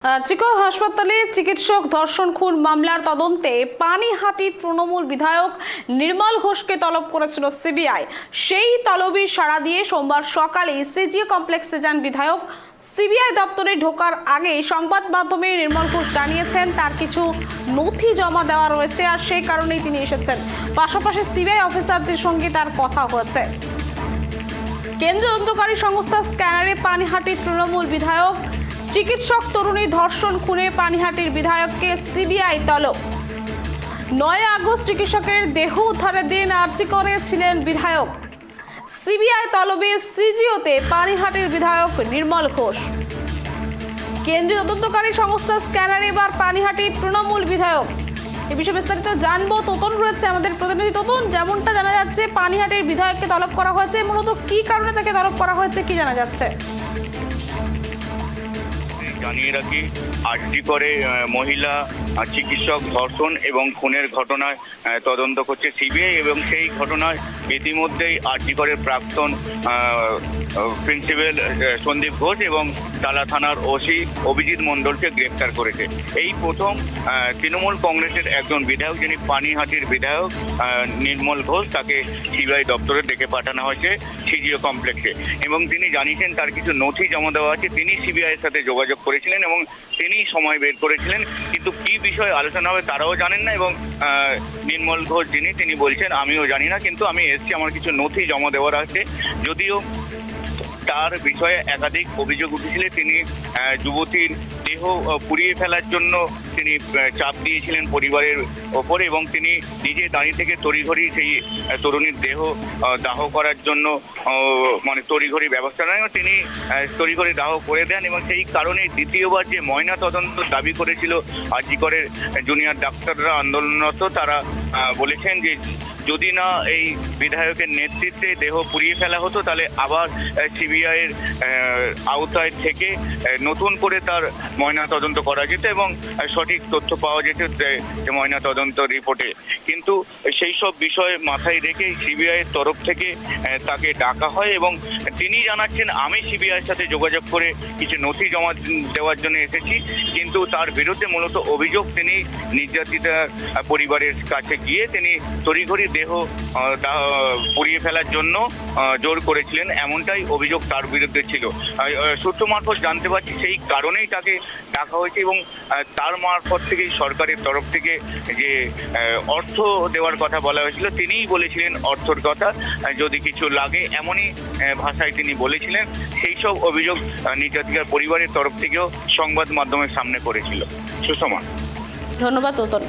চিকর হাসপাতালে চিকিৎসক ধর্ষণ খুন মামলার তদন্তে পানিহাটি তৃণমূল বিধায়ক নির্মল ঘোষকে তলব করেছিল সিবিআই। সেই তলবে সাড়া দিয়ে সোমবার সকালে সিজিএ কমপ্লেক্সে যান বিধায়ক। সিবিআই দপ্তরে ঢোকার আগে সংবাদ মাধ্যমে নির্মল ঘোষ জানিয়েছেন তার কিছু নথি জমা দেওয়া রয়েছে আর সেই কারণেই তিনি এসেছেন। পাশাপাশি সিবিআই অফিসারদের সঙ্গে তার কথা হয়েছে। কেন্দ্রীয় তদন্তকারী সংস্থা স্ক্যানারে পানিহাটি তৃণমূল বিধায়ক চিকিৎসক তরুণী ধর্ষণ খুনে পানিহাটির বিধায়ককে সিবিআই তলব। 9 আগস্ট চিকিৎসকের দেহ উদ্ধারের দিন আর্জি করেছিলেন বিধায়ক। সিবিআই তলবে সিজিওতে পানিহাটির বিধায়ক নির্মল ঘোষ। কেন্দ্রীয় তদন্তকারী সংস্থা স্ক্যানার এবার পানিহাটির তৃণমূল বিধায়ক। এ বিষয়ে বিস্তারিত জানবো, তোতন রয়েছে আমাদের প্রতিনিধি। তোতন, যেমনটা জানা যাচ্ছে পানিহাটির বিধায়ককে তলব করা হয়েছে, মূলত কি কারণে তাকে তলব করা হয়েছে কি জানা যাচ্ছে? জানিয়ে রাখি, আরজি করে মহিলা চিকিৎসক ধর্ষণ এবং খুনের ঘটনায় তদন্ত করছে সিবিআই এবং সেই ঘটনায় ইতিমধ্যেই আরজি করে প্রাক্তন প্রিন্সিপাল সন্দীপ ঘোষ এবং টালা থানার ওসি অভিজিৎ মণ্ডলকে গ্রেপ্তার করেছে। এই প্রথম তৃণমূল কংগ্রেসের একজন বিধায়ক, যিনি পানিহাটির বিধায়ক নির্মল ঘোষ, তাকে সিবিআই দপ্তরে ডেকে পাঠানো হয়েছে সিজিও কমপ্লেক্সে এবং তিনি জানিয়েছেন তার কিছু নথি জমা দেওয়া আছে। তিনি সিবিআইয়ের সাথে যোগাযোগ করেছিলেন এবং তিনি সময় বের করেছিলেন, কিন্তু কি বিষয়ে আলোচনা হবে তারাও জানেন না এবং নির্মল ঘোষ তিনি বলছেন আমিও জানি না, কিন্তু আমি এসছি, আমার কিছু নথি জমা দেওয়ার আছে। যদিও তার বিষয়ে একাধিক অভিযোগ উঠেছিল, তিনি যুবতীর দেহ পুড়িয়ে ফেলার জন্য তিনি চাপ দিয়েছিলেন পরিবারের ওপরে এবং তিনি নিজে দাঁড়িয়ে থেকে তড়িঘড়ি সেই তরুণীর দেহ দাহ করার জন্য তড়িঘড়ি ব্যবস্থা নেন। তিনি তড়িঘড়ি দাহ করে দেন এবং সেই কারণে দ্বিতীয়বার যে ময়না তদন্ত দাবি করেছিল আরজি করের জুনিয়র ডাক্তাররা আন্দোলনরত, তারা বলেছেন যে যদি না এই বিধায়কের নেতৃত্বে দেহ পুড়িয়ে ফেলা হতো তাহলে আবার সিবিআইয়ের আওতায় থেকে নতুন করে তার ময়না তদন্ত করা যেত এবং সঠিক তথ্য পাওয়া যেত ময়না তদন্ত রিপোর্টে। কিন্তু সেই সব বিষয় মাথায় রেখে সিবিআইয়ের তরফ থেকে তাকে ডাকা হয় এবং তিনি জানাচ্ছেন আমি সিবিআইয়ের সাথে যোগাযোগ করে কিছু নথি জমা দেওয়ার জন্য এসেছি, কিন্তু তার বিরুদ্ধে মূলত অভিযোগ তিনি নির্যাতিতা পরিবারের কাছে গিয়ে তিনি তড়িঘড়ি দেহ পুড়িয়ে ফেলার জন্য জোর করেছিলেন, এমনটাই অভিযোগ তার বিরুদ্ধে ছিল। সূত্র মারফত জানতে পারছি সেই কারণেই তাকে ডাকা হয়েছে এবং তার মারফত থেকেই সরকারের তরফ থেকে যে অর্থ দেওয়ার কথা বলা হয়েছিল, তিনিই বলেছিলেন অর্থর কথা, যদি কিছু লাগে এমনই ভাষায় তিনি বলেছিলেন। সেই সব অভিযোগ নির্যাতিতার পরিবারের তরফ থেকেও সংবাদ মাধ্যমের সামনে করেছিল। সুষমা, ধন্যবাদ তোতন।